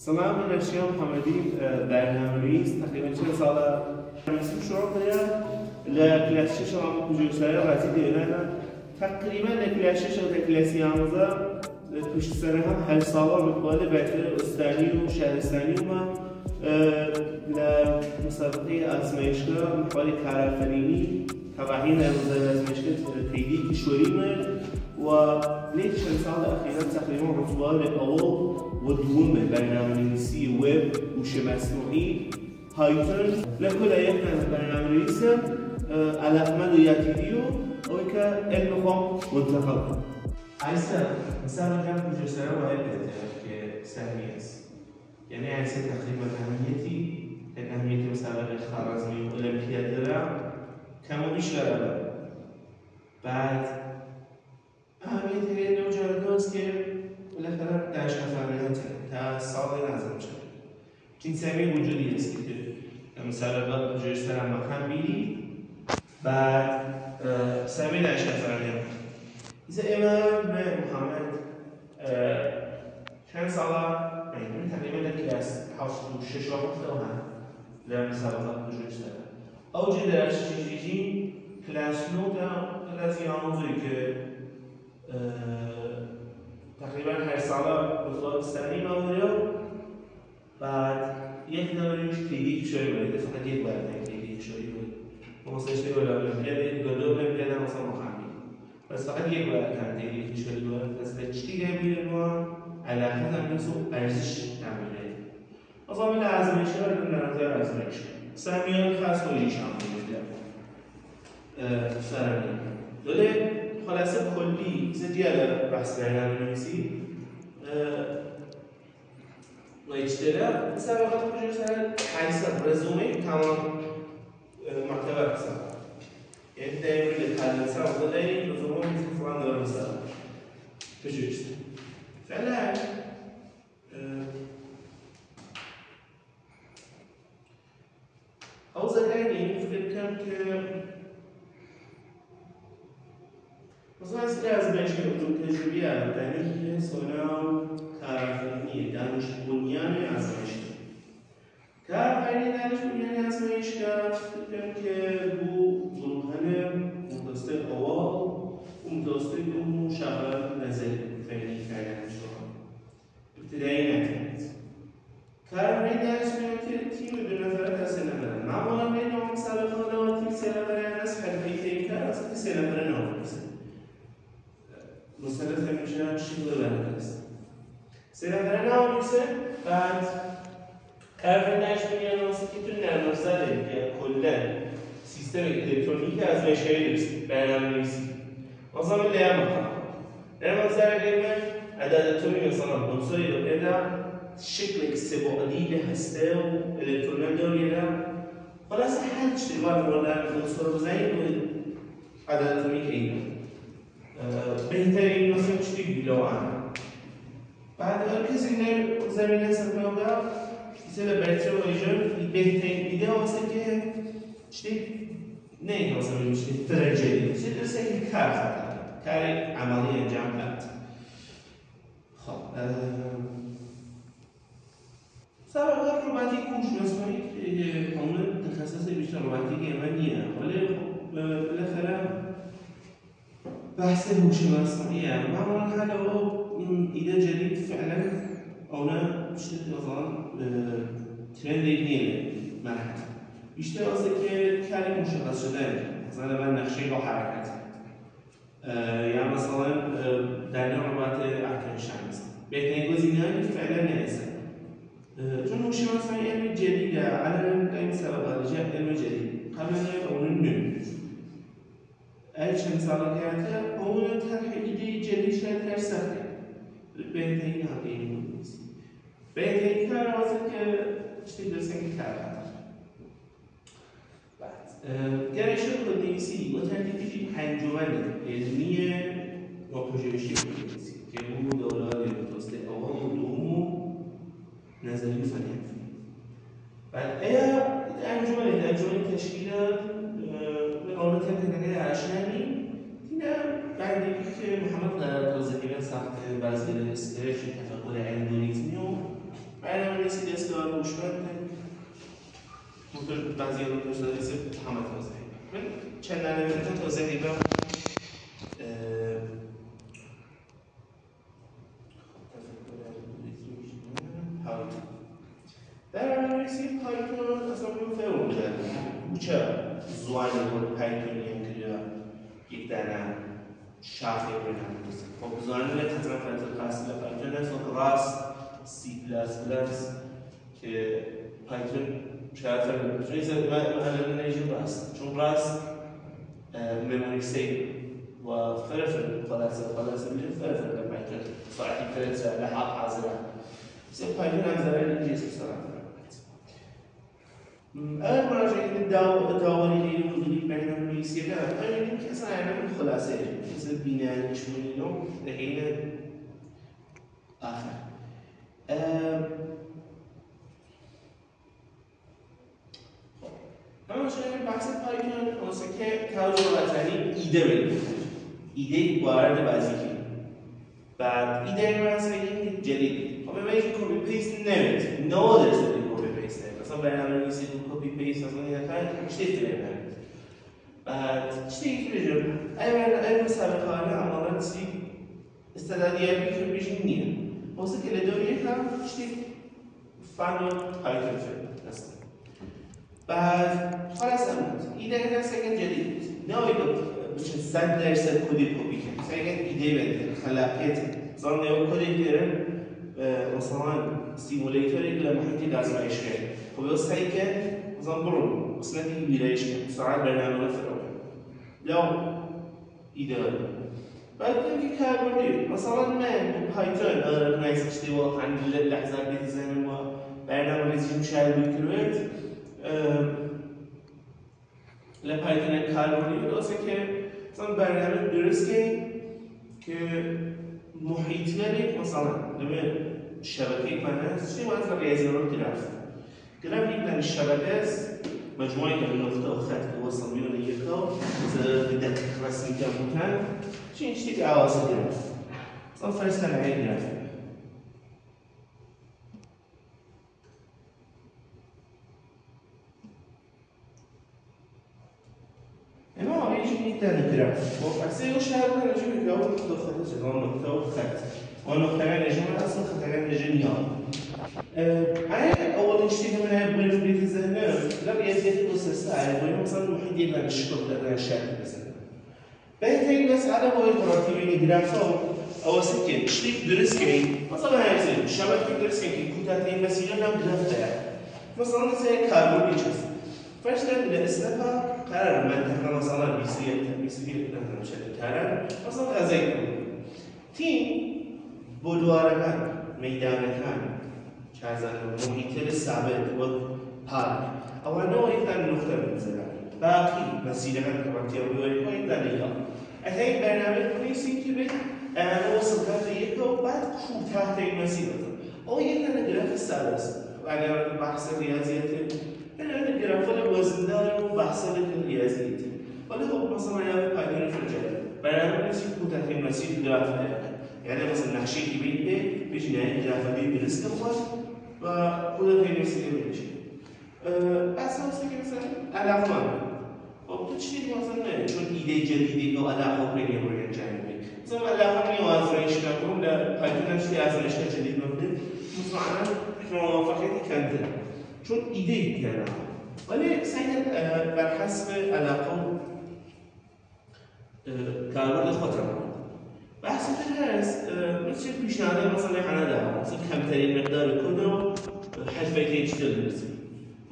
سلام، من اشیا محمدی برنامه‌نویس تقریبا 40 ساله مسئول شروع کردم لکلاس 6 و پژوهش‌های قاطی دیدن تقریبا لکلاس 6 و لکلاس 11 پشت سر هم هر سال مقابل بهتر استانی و شهرستانی و لمسابقه آزمایشگاه مقابل کارآفرینی توهین نموذج آزمایشگاه تیدی کشوری و ليش السنة الأخيرة تقريبا رتبة الأول والدوم برنامجنویسی وب هوش مصنوعی هایتون لكل یک برنامجنویسی علاقمند و یادگیری و که علم خود منتقل کنه. عیسی مثلا کم پروژه باید بده که سهمی است. یعنی عیسی تقریبا اهمیتی مسابقه خوارزمی و المپیاد داره کم و بیش داره. بعد اهمیت این نوجوانان است که بالاخره دانشگاه تا سال نظم شد. این سهمی وجودی است که مسابقات پژوهش سر مکان بیری بعد سهمی دانشگاه فرهنگ. إذا إمام محمد كان صلاة يعني تقريبا الكلاس حوصلوا 6 وقت لوها لمسابقات بجوج سنة أو جدا شيء كلاس نوتا كلاس ياموزي ك تقريبا هاي صلاة بطولات السنة موجودة بعد یک نمایش تیدی کشوری بود فقط یک برنامه تیدی کشوری بود مستشفی ولی اولمپیاد دو اولمپیاد هم مثلا مخمی بس فقط یک برنامه تیدی کشوری بود بس چی گرمی ما علاقه هم نسو ارزش نمیده اصلا من آزمایشگاه رو نظر آزمایشگاه سهمیان خاص خودش هم میده سرمی دوله خلاصه کلی زیاده بحث برنامه‌نویسی ويشترى مسابقات بجوز حيصير رزومي تمام معتبر مسابقة يعني دايما اللي هذا المسابقة دايما رزومي مثل فلان دور مسابقة بجوز فعلا أوزع يعني في كان مثلا سلاز بيش كتب تجربية يعني سونا كارفني دانش بنيان آزمایشگاه کارآفرینی دانش بنیان آزمایشگاه فکر که بو ظروفان متوسط اول و متوسط اون شغل نظری فنی کردن شما ابتدایی نکرد کارآفرینی دانش بنیان تیم به نظر تاثیر نداره معمولا بین اون مسابقه ها تیم سه نفره است حرفه‌ای کار است که سه نفره نمیشه مثلا میشه شغل است سنفرن ناموسه بعد کارآفرینی دانش بنیان آزمایشی تو نرم افزاره که کلا سیستم الکترونیکی آزمایشگاهی درست برنامه‌نویسی مثلا نرم افزار علم عدداتومی مثلا عنصری رو بده شکل سه‌بعدی به هسته و الکترون داره خلاص هر چیزی مورد عنصر بزنید و عدداتومی که اینه بهترین مثلا چیزی بیلوان بعد کسی نه زمینه سرمایه‌دار مثل بچه و ایجاد بهترین ایده واسه که چی نه مثلا میشه تراجدی چه درسته که کار عملی انجام داد خب سابقا روباتیک هوش مصنوعی قانون تخصص بیشتر روباتیک ایمنیه ولی بالاخره بحث هوش مصنوعیه معمولا حالا این ایده جدید فعلا اونا چیزی مثلا ترند نیه مرحله بیشتر واسه که کاری مشخص شده مثلا من نقشه با حرکت یا مثلا در رابط ارکان شمس بهترین گزینه‌ای که فعلا نیست چون هوش مصنوعی علم جدیده علم این سبب علم جدید قبل اون نمی‌دونیم چند سال که اون طرح ایده جدید شاید کار سخته بهترین حقیقی نیست بهترین کار واسه که چیزی درسته که کار کنه بعد گرایش کدنویسی با ترتیبی انجمن علمی و پژوهشی کدنویسی که اون دوره‌های متوسط اول و دوم نظری و فنی بعد انجمن تشکیل اون تکنیک آشنایی اینا بعدی که محمد قرار تازگی ساخت وزیر استرش تفکر الگوریتمی و برنامه رسید اصلاح هوشمند بعضی از پرسنلیست همه توضیحی من چند نمیتونم توضیحی با در انگلیسی پایتون اصلا فهم بوده بوچه زوانی بود پایتون اینکه یک دانه شافی برنامه است. خب زوانی له حتما فرض خاصی له پایتون است و راست سی پلاس پلاس که پایتون شاید فرض چیزی مثلا نمیشه راست چون راست memory save و فرض خلاص میشه فرض له پایتون ساعتی فرض له حاضره سه پایتون هم زرای انگلیسی استفاده اگر مراجعه داوری غیر حضوری برنامه‌نویسی دارم می‌بینیم که اصلا علم خلاصه مثل بینش می‌بینیم به حین آخر اما شاید بحث پایتون واسه که توجه وطنی ایده بگیریم ایده وارد بازیکی بعد ایده واسه جدید خب به اینکه کپی پیست نمی‌کنه نادرست مثلا برنامه‌نویسی تو کپی پیست مثلا یه کار چیزی می‌کنه بعد چیزی که بگم اگر مسابقه کاری عملاً چی استعدادیه که بیشتر نیه واسه که لدوری هم چیزی فن پایتون شد است بعد خلاص ایده هست که جدید نه ایده 100% کدی کپی کنه مثلا ایده بده خلاقیت مثلا نه کدی بیاره مثلا سیمولیتوری لمحیطی آزمایشگاهی خب واسه که مثلا برو قسمتی ویرایش کن ساعت برنامه فرام لو ایدئال بعد اینکه کاربردی مثلا من پایتون اگر نایستی واقعا لحظه بیت زمین و برنامه ریزیم شاید بکنید لپایتون کاربردی واسه که مثلا برنامه درست کنی که محیطی دارید مثلا نمی‌دونم شبکه کنه چی واسه ریاضیات گراف یک دانش شبکه است مجموعه من نقطه و خط که وصل میون یکا مثلا بدقیق رسمی کردن چی چیزی که عوض گراف مثلا فرض کنید این گراف اما هیچ یک دانه گراف و اصلا یه شهر کنه چی میگه اون دو خط چیزان نقطه و خط و نقطه نجوم اصلا خط نجوم نیام أنا أول شيء من هاي بوليت الذهنية لا يزيد أساسا بوليت مثلا واحد يلا نشكر لنا شيء مثلا بعدين بس على هو البراتيمي جرافو أو سكين شيء درس كين مثلا هاي زين شبكة درس كين كوتاتين بس يلا جراف ده مثلا زي كاربون بيجز فاشل الأسلحة قرار منطقة مثلا بيصير مثلا شيء قرار مثلا غزاي تيم بودوارها ميدانها كذا محيط ثابت و پارک اول نوع یک دانه نقطه می‌ذاره باقی مسیر هم که وقتی ما یک دانه یا این برنامه کنیسیم که به وصل کرده یک و بعد کوتاه تر مسیر بزن او یک دانه گراف ثابت است اگر بحث ریاضیاتی این گراف وزندار و بحث ریاضیاتی ولی خب مثلا یا پایتون فرجه برنامه کنیسیم کوتاه تر مسیر گراف يعني مثلا نقشه که بیش نه گراف دی درست کنه و خود خیلی مسئله میشه. اساسا که مثلا علاقه خب تو چی مثلا نه چون ایده جدیدی که علاقه کنی برای جنبی مثلا علاقه می آزمایش کنم در پایتون چی آزمایش جدید می‌کنه مثلا موافقتی کنده چون ایده دیگه ولی سعی بر حسب علاقه کاربرد خودم بحث هست مثل پیشنهاد مثلا حنا دارم مثلا کمترین مقدار کد رو حرفه که اشتغال برسیم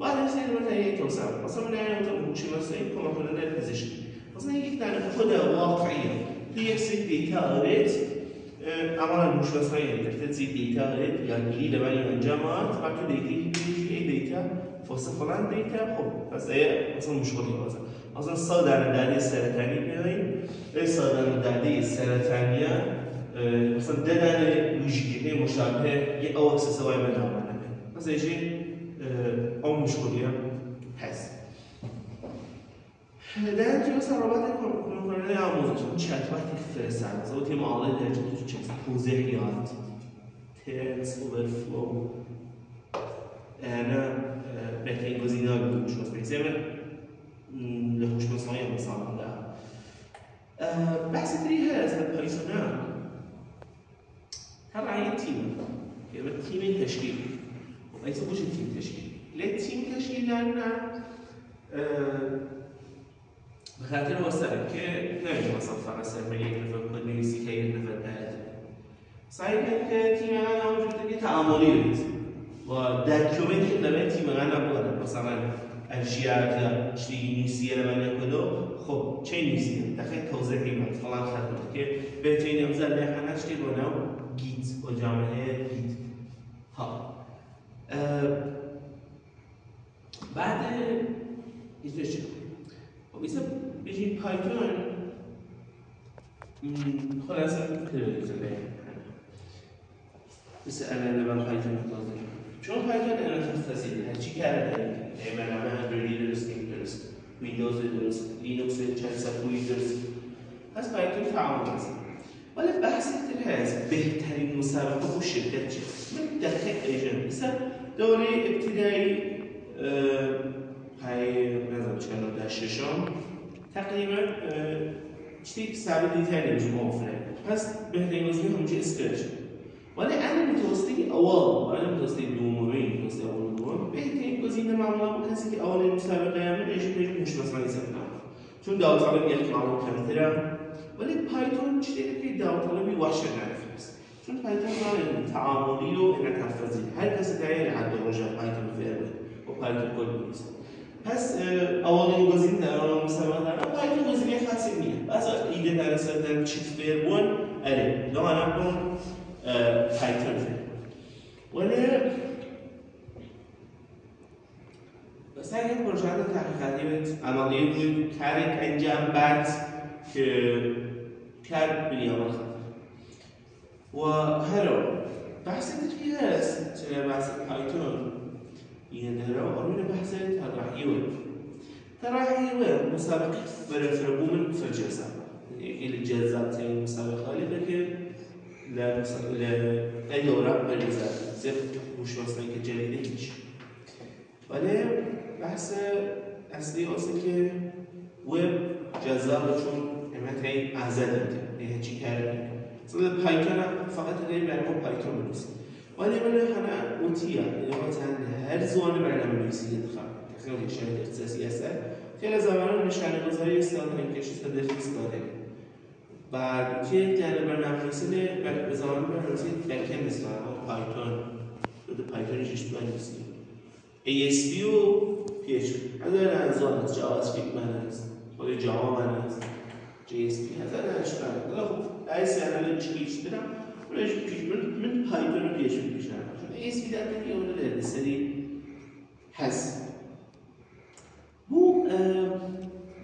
بعد از این رو تایید توسعه مثلا من تو چی مثلا کمک کننده پزشکی مثلا یک دانه کد واقعی توی یک سری دیتا آرید عملا مشخصایی در تزید دیتا آرید یا گیری لبنی انجامات بعد تو دیتا واسه فلان دیتا خب پس مثلا مشغولی مثلا صادر داده سرطانی بیاین صادر داده سرطانی مثلا دادن لوژیکی مشابه یه او اکسسواری من نامانه مثلا یه اون مشغولیه هست در اینجا مثلا رابطه کننده آموزش چت وقتی فرستن مثلا تیم معادله در چت توضیحات تنس اوورفلو أنا بهترین گزینه‌ها رو خوشمزه زمین لخوشمزه‌های مثلا ده بحث دیگه هست پایتون طبعا تیم که به تیم تشکیل و ایسا بوش تیم تشکیل لی تیم تشکیل لرنه به خاطر واسه که نمیشه مثلا فقط سر یک نفر کد نویسی که یک نفر بعد سعی کنید که تیم من وجود دیگه تعاملی بید و داکیومنتی که داره تیم من نبوده مثلا اشیاء چیزی نیستیه من کدو خب چه نیستیه دقیق توضیحی من فلان خدمت که بهترین امضا لحنش که بناو گیت و جامعه گیت ها بعد ایش چه خب ایسا بجین پایتون خلاصه تلویزیون مثل الان لبن پایتون متوازن چون پایتون انعطاف پذیره هرچی کرده برنامه اندرویدی درست درست ویندوز درست لینوکس چند صفحه‌ای درست پس پایتون تعامل هست ولی بحث دیگه هست بهترین مسابقه و شرکت چیه من دقیق ایجن مثلا دوره ابتدایی های نظام چند در ششم تقریبا چیزی ثابت دیتر نمیشه موافقه پس بهترین گزینه همونجا اسکرچ ولی انا متوسطی اول انا متوسطی دومی متوسطی اول دوم بهترین گزینه معمولا با کسی که اول مسابقه همه نشه بهش مشخص نیست چون داوطلب یک معلوم کمتره ولی پایتون چیزی که داوطلبی واشه نرفت چون پایتون داره تعاملی و انعطاف پذیر هر کسی در حد درجه پایتون فعلا و پایتون کد نیست پس اولین گزینه در آن مسابقه دارم پایتون گزینه خاصی نیست از ایده در سر چیت فعلون اره لو انا بون پایتون فعل ولی بس اگه پروژه تحقیقاتی عملی بود کاری انجام بعد که کرد بیامد و هرو بحث دیگه هست بحث پایتون این درو آمین بحث طراحی وeb مسابقه فرقوم في الجزاء اللي جزاء زي مسابقة اللي بكر لا دورة بالجزاء زي مش مثلا كجريدة هيك ولی بحث اصلی واسه که وب جذاب چون امتحان آزادی میده چی کردیم مثلا پایتون فقط دیگه برنامه پایتون می‌نویسیم ولی من هنا اوتیا مثلا هر زبان برنامه‌نویسی تخیل شرکت اختصاصی است خیلی زمان نشانه گذاری استفاده می‌کنه استفاده استفاده بعد که در برنامه‌نویسی به زمان برنامه‌نویسی بک‌اند استفاده پایتون به پایتون نویسیم ASP و PHP هذا الأنظمة جافا سكريبت مانز ولا جافا مانز JSP هذا الأشكال لا خب أيس أنا اللي بشكل كده ولا من بايثون و PHP بيشتغل عشان ASP ده تاني ولا ده السري حس هو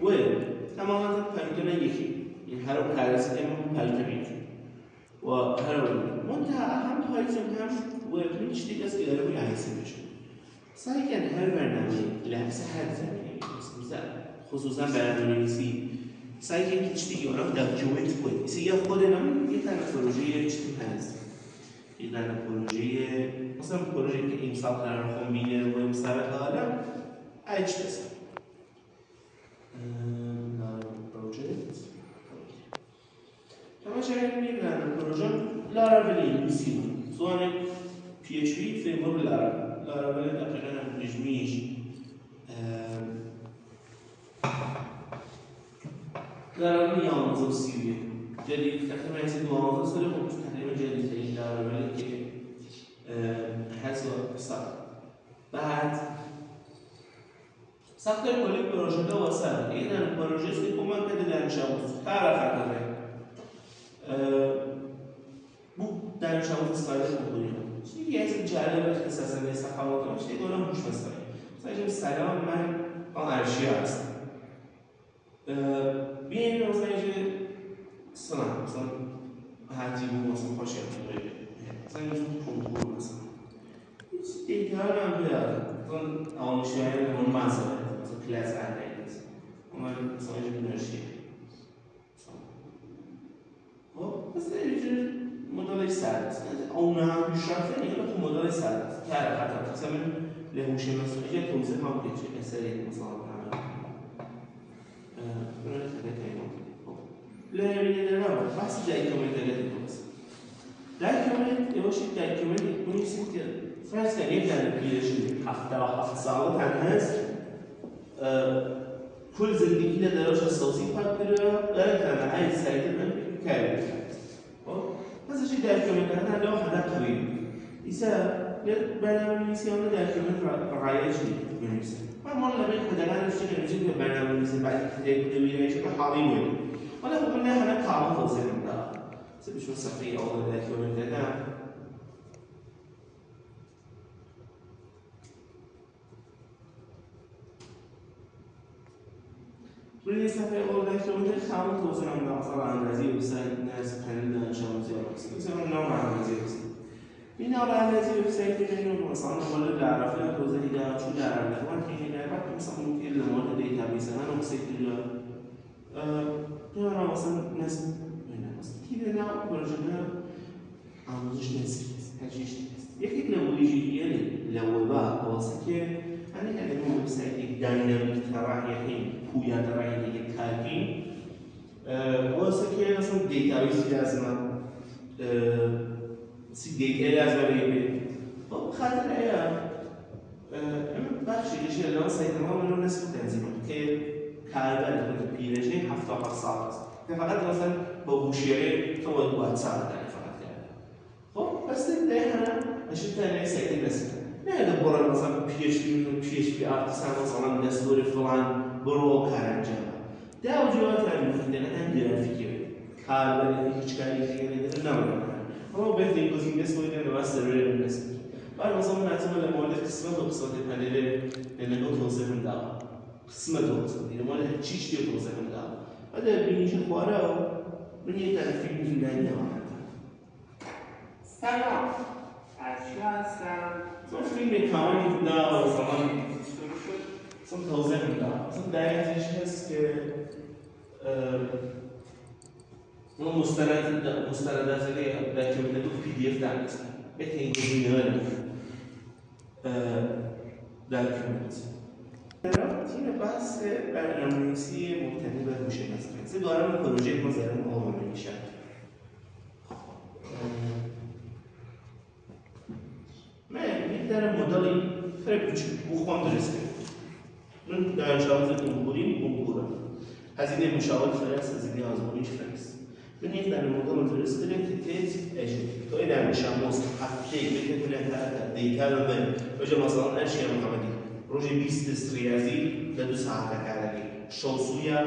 وين تماما بايثون يكفي يعني هرو كارثة إما بايثون يكفي وهرو منتها أهم بايثون هم وين تشتغل كاس كده روي عايز بيشتغل سعی کن هر برنامه لحظه هر زمینه خصوصا برنامه‌نویسی سعی کن که چیزی رو داکیومنت کنید مثل یا خود نام یه تنه پروژه چیزی هست یه تنه پروژه مثلا پروژه که امسال قرار خونبینه و مسابقه حالا ایچ بسن پروژکت همه شاید میگن پروژه لاراولی میسی سوانه PHP فريمورك لاراول تقريبا نجميش لاراول يامزو سيوية جديد تقريبا يصير دوامزو سري خمس تقريبا جديد تاني لاراول كي حسب صار بعد ساخت کلی پروژه ده واسه این پروژه است که کمک کرده دانش‌آموز تعرف کنه bu دانش‌آموز استفاده کنه چیزی از جالب اختصاصا به صفحات داشته دولا مش مثلا مثلا سلام من با ارشیا هستم بیاین مثلا سلام مثلا هرچی بود مثلا خوشم مثلا کنکور مثلا دیگه هم بیاد مثلا آموزشیان اون مسائل مثلا کلاس انالیز اون مثلا انرژی خب مثلا اینجوری مدلش سرد است. اون هم پیشرفته نیست، ولی مدل سرد است. که حتی مثلا لهوش مصنوعی توضیح هم که چه اثری مثلا بحث دایکومنتالیتی درست. دایکومنت یواشی دایکومنت می‌نویسیم که فرض کنید در پیشین 77 ساله تن هست كل زندگی درجه اساسی فرق داره داره عايز سعيد من كامل هذا شيء دايكومنت هذا لو حدا قريب إذا برنامه‌نویسی آن دايكومنت رعایت می‌نویسه من مال نبی خداگاه نشون نمی‌دیم که برنامه‌نویسی بعد دیگه می‌نویسه که حالی می‌کنه ولی خب نه حدا کامل توضیح می‌ده سبیشون صفحه اول دايكومنت نه روی صفحه اول دايكومنت کامل توضیح می‌ده مثلا اندازه وبسایت ناس پنل دانش آموزی است مثلا نام اندازه است این اندازه وبسایت اینو مثلا ولی در رفته توضیح می‌ده چون در رفته که این بعد مثلا ممکن لمات دیتابیس من وبسایت دیگه یا مثلا ناس كده نوع برجنا آموزش نسبی است، تجهیز است. یکی نمودجیه لوبا واسه أنا كلمة وبسایت داینامیک طراحی پویا طراحی کارکین واسه که مثلا دیتابیسی لازمه سی دیتا لازمه بیه خب خاطر ایا بخشی که الان سایت ما رو نسبت تنظیم که کاربر کنه پیرجه 77 سال است که فقط مثلا با هوشیاری تو باید واتساپ داری فقط کرد خب بس ده هنا اشوف تاني سایت بس نه برو مثلا پی اچ پی آرتیسان مثلا دستور فلان برو کار انجام ده اوجوات مفیده نه گرافیکی کاربر هیچ کاری دیگه نمی‌کنه اما بهترین گزینه است باید به سرور بس بعد مثلا مثلا مورد قسمت و قسمت پنل نگاه توضیح می‌دم قسمت توضیح می‌دم مورد چیش توضیح می‌دم بعد ببینید خواره و من یه طرفی می‌بینم سلام اشیا هستم مثلا فیلم کاملی نه مثلا توضیح می‌دم مثلا دقیقش هست که اون مستندات اللي دايكومنت في PDF تاعنا بهترین گزینه‌ها دايكومنت تیم بحث برنامه‌نویسی مبتنی بر هوش مصنوعی سگانه پروژه مزارم آماده میشه من می‌دارم مدلی خیلی کوچیک بخوام درست کنم من دانش آموز کنکورم هزینه مشاور فرست هزینه آزمایش فرست من یک در مدل درست کنم که تست اجرا تو این دانش آموز هفته بتونه دیتا رو به وجه مثلا اشیا محمدی روزی 20 تست ریاضی در 2 ساعت کاری شوسویا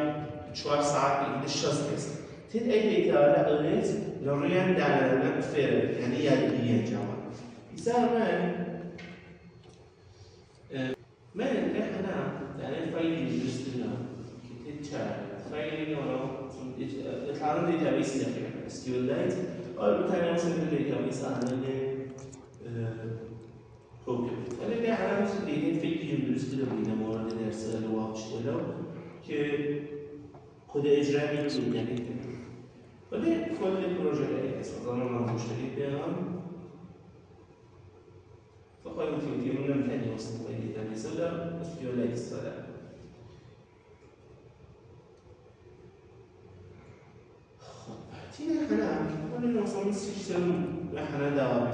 4 ساعت ایده 60 تست تد ای دیتا را اونیز لوریان دانه فعل یعنی یادگیری انجام مثلا من احنا يعني فايل درستنا كتير فايل اتعرض لتابيس داخلي سكيولايت او بتاعي مثلا الداتابيس عندنا بروجرام انا اللي علامه اللي فيديو درست له مورد درس الواقع له که خود اجرا می‌کنه یعنی ولی کل پروژه اساسا من مشتری بیام فقط میتونیم نمی‌تونیم واسه داتابیس ولا سکیولایت ولا تيجي حنا ولا نوصل سيستم احنا داوي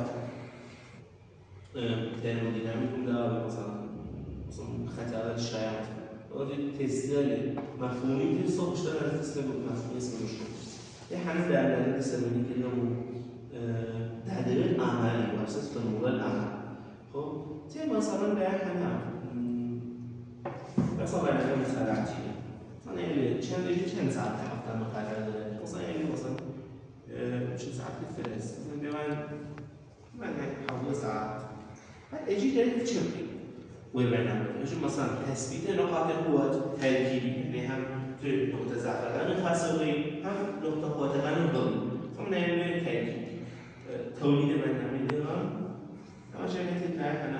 ترمودینامیک داوي مثلا خطرات الشائعات ودي تسجيل مفهومي دي صوت اشتغل تسجيل مفهومي اسمه مش احنا ده نسميه كلمه تعديل اعمالي واساس تنمو الاعمال خب زي مثلا ده احنا مثلا انا مثلا مثلا چند ساعت هفته مقرر داره مثلا چند ساعت فرست مثلا من حوالي ساعت بعد اجي داري تشوفي وين برنامج مثلا تثبيت نقاط القوة تركيبي يعني هم في نقطة ضعف الآن خاصة هم نقطة قوة الآن ضمن فمن أين تركيب توليد برنامج الآن عشان تلاقي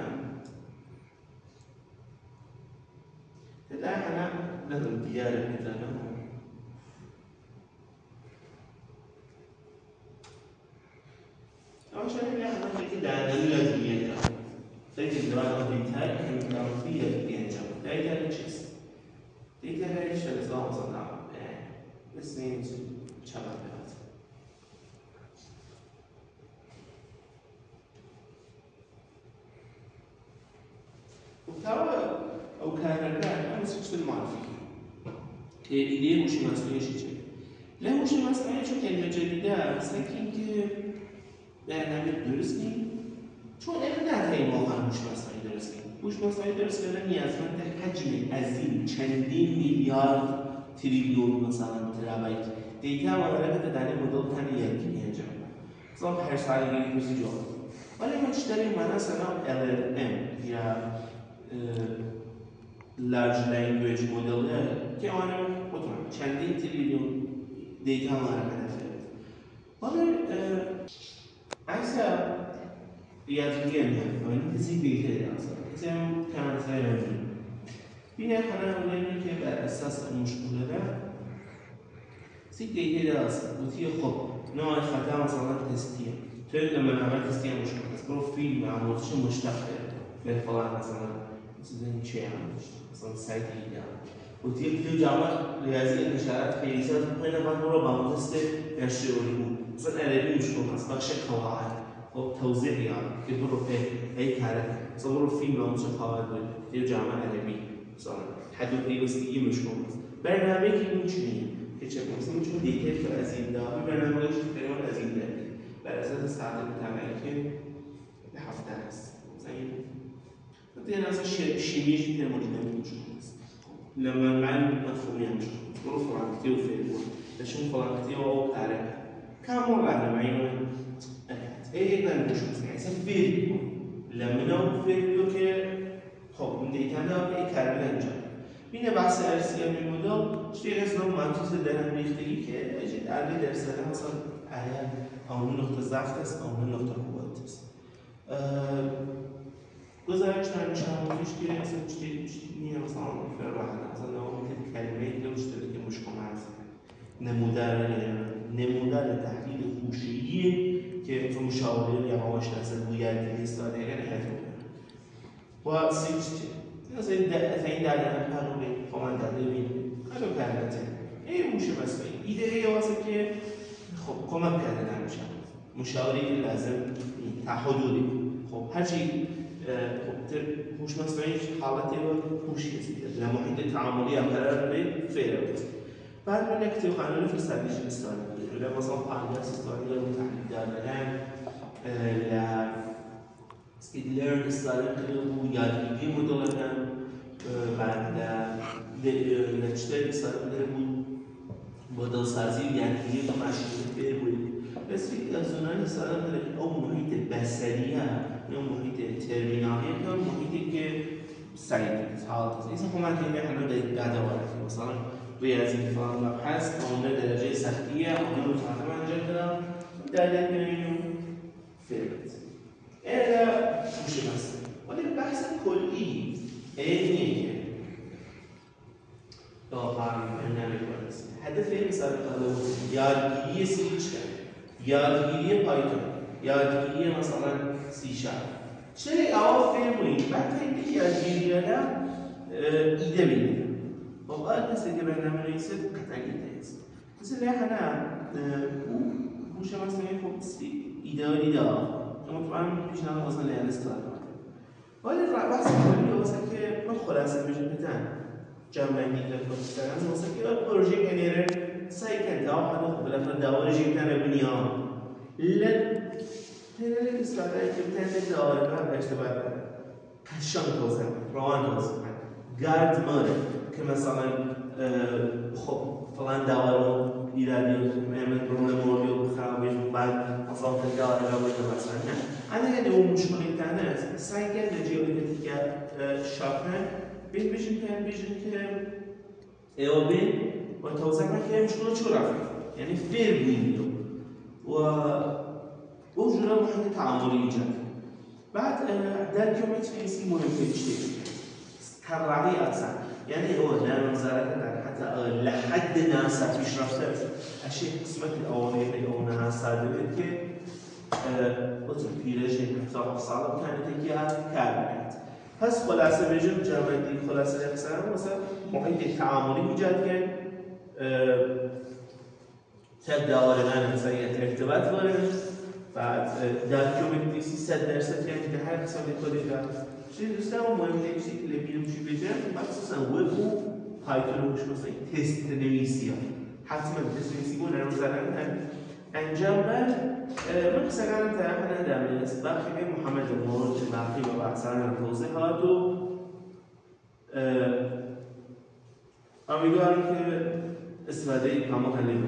أنا لازم ديالك مثلا استقرار دیتا همین بیانجام دیتا چیست؟ دیتا هایش از آموزان نام اسم این چند بیاد وطبعا أو كان البعض أمس يشتغل معرفي إيديه وش مسؤولية شيء لا وش مسؤولية شو كلمة جديدة بس لكن برنامج درست نیم چون نه خیلی واقعا هوش مصنوعی درست کنیم هوش مصنوعی درست کردن نیازمند حجم عظیم چندین میلیارد تریلیون مثلا ترابایت دیتا وارد در این مدل تن یکی انجام مثلا پرسنلی میشه جا ولی ما چطوری مثلا LLM یا large language model که آن مطمئن چندین تریلیون دیتا وارد کرده ولی عايزة رياضيين يعني تزيد بيها أصلا زي ما كان زي ما بينا خلينا نقول كيف أساس المشكلة ده زيد بيها أصلا وتي خب نوع خدمة مثلا تستيا تقول لما نعمل تستيا مشكلة بس بروفيل مع موضوع مشتق بالفلان مثلا زين شيء مثلا سايت يعني وتي كل جامعة رياضي الإشارات خيارات هنا بنقول بامتست يشتغلون مثلا عربی مشکل هست بخش قواعد و توضیح یاد که برو ای کاره مثلا برو فیلم آموزش قواعد بود یه جامعه عربی مثلا حد و پیوستگی مشکل هست برنامه که این چنین که چه مثلا چون دیتیل که از این داری برنامه که تقریبا از این داری بر اساس ساعت متابعه که به هفته هست مثلا این از شیمیش که مجموعه مشکل هست لما من مفهومی هم مشکل برو فرانکتی و فیلم نشون فرانکتی و کاره كامل على معين ايه ده مش يعني سفير لما نو فيديو كه خب من دیتا ايه کاربن انجام بینه بحث ارسیه میمودم چطور از نوع منطوس درهم ریختگی که اجید علی درسته مثلا اگر اون نقطه ضعف است اون نقطه قوت است گزارش نمیشه همونش که اصلا چطوری مثلا فرمان مثلا نوع کلمه لوش داره که مشکل هست نمودار تحلیل هوشیه که تو مشاوره یا ماش نسل بویدی استفاده نکرده و سیچ از این دلیل پروبه فمان دلیل کارو کردن ای موشه مثلا ایده واسه که خب کمک کرده نمیشه مشاوره که لازم تحدودی خب هرچی خب هوش مصنوعی حالتی و هوشی است لمحیط تعاملی هم قرار به فعل است بعد من اكتب قانون فرسانيش الاسلامي ولا مثلا قاعده اسلاميه وتحديد دائما لا استدلال اسلامي كله يادگی مدلنا بعد نشته اسلامي بود مدل سازی یادگی و مشروعیت بود بس از اونان اسلامي او محیط بصریه یا محیط ترمینالی یا محیطی که سعید حالت است مثلا ما که احنا قاعده وارد مثلا رياضي فلان مبحث أو درجة سختية أو متعلمة جدا دالت بينه فهمت إذا مش مثلا ولكن البحث الكلي أيه طبعا برنامج كويس هدف مثال قالوا يادگیری سیچ یادگیری پایتون یادگیری مثلا سی شارپ چه اول فهمونی بعد اینکه یادگیری را ایده میده وقال ناس اللي برنامج يصير قطع جدا بس اللي احنا مش مثلا يكون اداري ده طبعا مش انا اصلا اللي استاذ ولا بحث كلي واسه که من خلاصه میشه بدن جمع میده مثلا واسه که پروژه انیر سعی کرد حالا بالاخره داور جیتن بنیان لن هنالك استعداد که داور ما اشتباه کشان توزن روان توزن گارد ماره که مثلا خب فلان داور ایرادی میمون پروبلم موجود خرابش بعد مثلا داور را باید مثلا نه انا یه اون مشکلی تنه سعی کرد جیومتری که شاخه بیشتر که ایوبی و توضیح میکنم مشکل چه رفته یعنی فیر بینیدو و وجوده محیط تعاملی ایجاد بعد در جیومتری سی مهمترین چیه كالرعي أقسام يعني هو لا نظارة حتى لحد ناسا فيش رفته أشياء قسمة الأولية أو ناسا دلت که وتر پیرژن حتی صالب كانت هي كاربنات پس خلاصه بجم جامعی خلاصه اقسام مثلا محیط تعاملی ایجاد کرد تبدأ أولا مثلا ارتباط وارد بعد داکیومنتریسی 100% یعنی که هر قسم کدیکا چیزی دوستان مهمه چیزی که لبیرم چی بجم مخصوصا وب و پایتون و مثلا تست نویسی حتما تست نویسی بود مثلا انجام بد من مثلا طرف ندارم است باقی محمد المورد باقی و بحثان توضیحات و امیدوارم که استفاده کامل کنید.